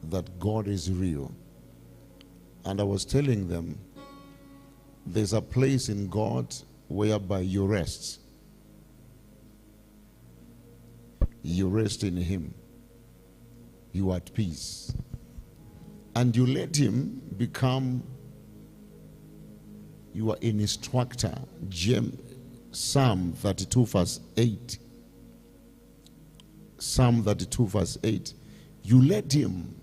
that God is real. And I was telling them, there's a place in God whereby you rest. You rest in Him. You are at peace. And you let Him become your instructor. Psalm 32 verse 8. Psalm 32 verse 8. You let Him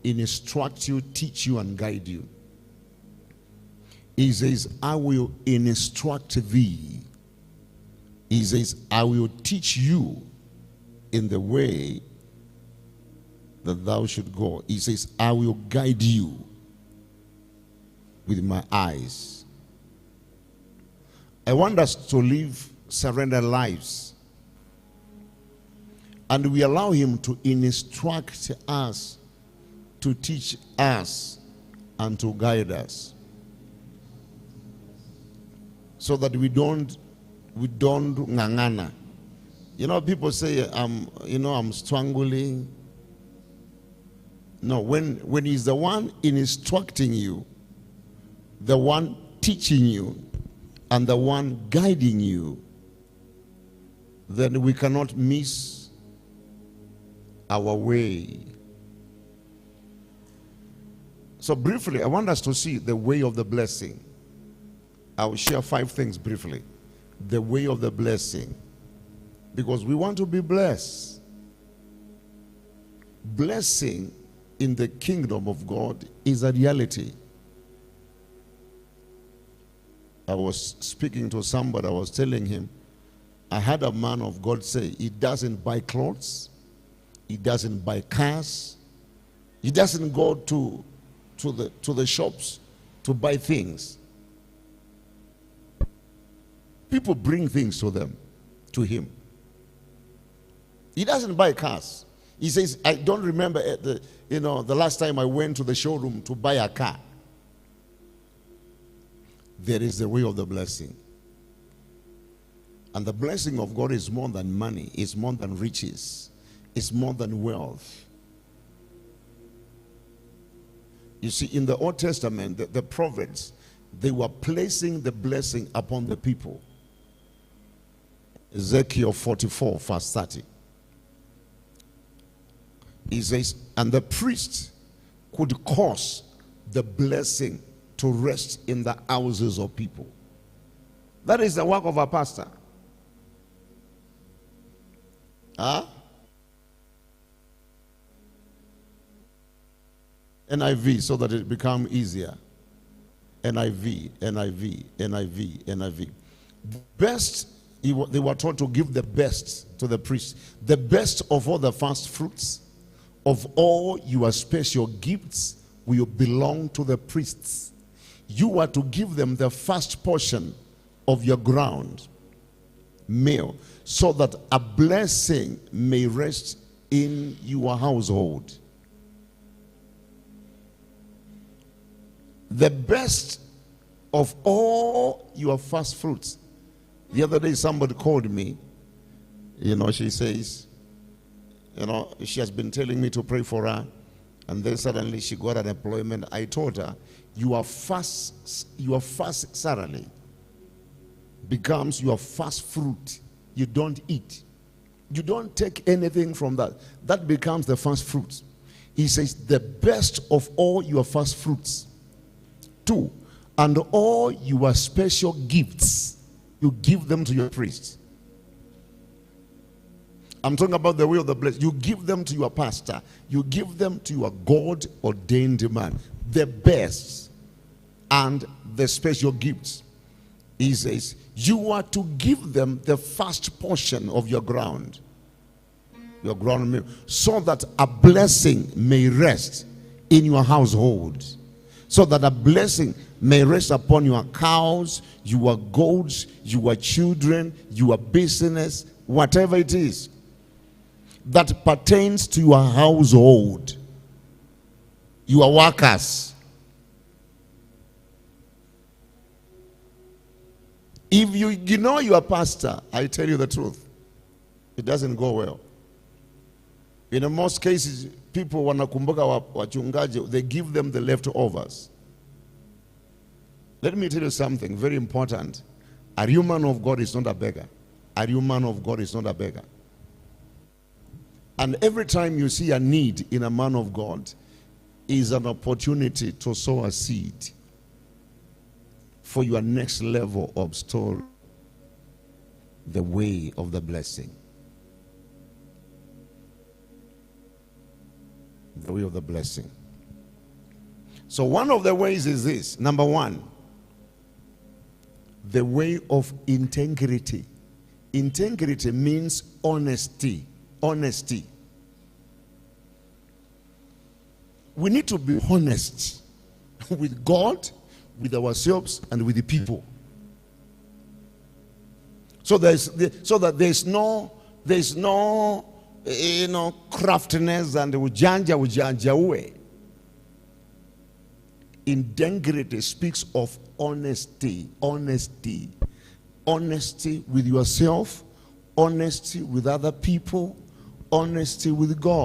instruct you, teach you, and guide you. He says, I will instruct thee. He says, I will teach you in the way that thou should go. He says, I will guide you with my eyes. I want us to live surrendered lives. And we allow Him to instruct us, to teach us, and to guide us. So that we don't ngangana. People say, I'm strangling. No, when He's the one instructing you, the one teaching you, and the one guiding you, then we cannot miss our way. So briefly, I want us to see the way of the blessing. I will share 5 things briefly. The way of the blessing. Because we want to be blessed. Blessing in the kingdom of God is a reality. I was speaking to somebody, I was telling him, I had a man of God say, he doesn't buy clothes, he doesn't buy cars, he doesn't go to the shops to buy things. People bring things to him. He doesn't buy cars. He says, I don't remember the last time I went to the showroom to buy a car. There is the way of the blessing. And the blessing of God is more than money. It's more than riches. It's more than wealth. You see, in the Old Testament, the prophets, they were placing the blessing upon the people. Ezekiel 44, verse 30. He says, and the priest could cause the blessing to rest in the houses of people. That is the work of a pastor. NIV, so that it become easier. NIV. Best, they were taught to give the best to the priest. The best of all the first fruits, of all your special gifts, will belong to the priests. You are to give them the first portion of your ground, meal, so that a blessing may rest in your household. The best of all your first fruits. The other day somebody called me, she says, she has been telling me to pray for her, and then suddenly she got an employment. I told her, your first salary becomes your first fruit. You don't eat. You don't take anything from that. That becomes the first fruit. He says, the best of all your first fruits. 2, and all your special gifts, you give them to your priest. I'm talking about the way of the blessing. You give them to your pastor. You give them to your God-ordained man. The best and the special gifts. He says, you are to give them the first portion of your ground. Your ground meal. So that a blessing may rest in your household. So that a blessing may rest upon your cows, your goats, your children, your business, whatever it is that pertains to your household, your workers. If you ignore your pastor, I tell you the truth, It doesn't go well. In most cases, people wanakumbuka wachungaji, they give them the leftovers. Let me tell you something very important. A real man of God is not a beggar. A real man of God is not a beggar. And every time you see a need in a man of God is an opportunity to sow a seed for your next level of story, the way of the blessing. The way of the blessing. So one of the ways is this. Number one, the way of integrity. Integrity means honesty. Honesty. We need to be honest with God, with ourselves, and with the people. So that there's no craftiness and ujanja uwe. Integrity speaks of honesty. Honesty with yourself, honesty with other people, honesty with God.